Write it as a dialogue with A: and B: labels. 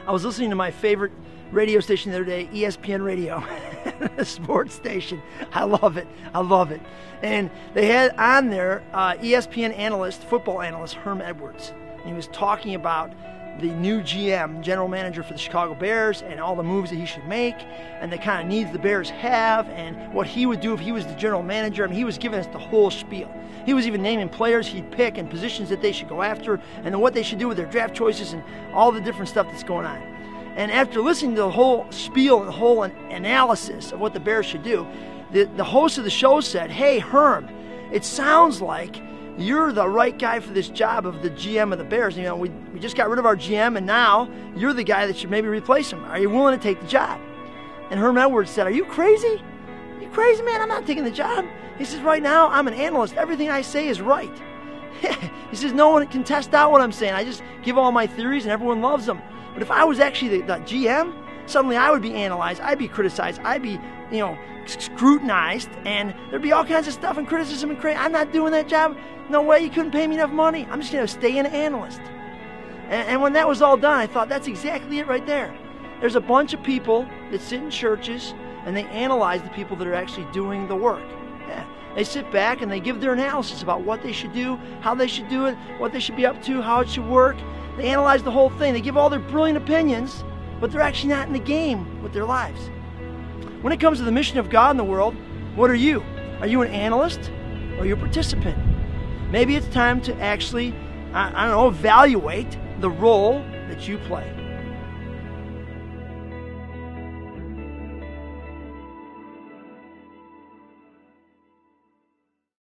A: I was listening to my favorite radio station the other day, ESPN Radio, the sports station. I love it. I love it. And they had on there ESPN analyst, football analyst, Herm Edwards. And he was talking about the new GM, general manager for the Chicago Bears, and all the moves that he should make, and the kind of needs the Bears have, and what he would do if he was the general manager. I mean, he was giving us the whole spiel. He was even naming players he'd pick and positions that they should go after, and then what they should do with their draft choices and all the different stuff that's going on. And after listening to the whole spiel and the whole analysis of what the Bears should do, the host of the show said, "Hey, Herm, it sounds like you're the right guy for this job of the GM of the Bears. You know, we just got rid of our GM, and now you're the guy that should maybe replace him. Are you willing to take the job?" And Herm Edwards said, "Are you crazy? You crazy, man? I'm not taking the job." He says, "Right now, I'm an analyst. Everything I say is right." He says, "No one can test out what I'm saying. I just give all my theories, and everyone loves them. But if I was actually the GM, suddenly I would be analyzed. I'd be criticized. I'd be, scrutinized, and there'd be all kinds of stuff and criticism and I'm not doing that job. No way, you couldn't pay me enough money. I'm just going to stay an analyst." And when that was all done, I thought, that's exactly it right there. There's a bunch of people that sit in churches, and they analyze the people that are actually doing the work. Yeah. They sit back and they give their analysis about what they should do, how they should do it, what they should be up to, how it should work. They analyze the whole thing. They give all their brilliant opinions, but they're actually not in the game with their lives. When it comes to the mission of God in the world, what are you? Are you an analyst or are you a participant? Maybe it's time to actually, evaluate the role that you play.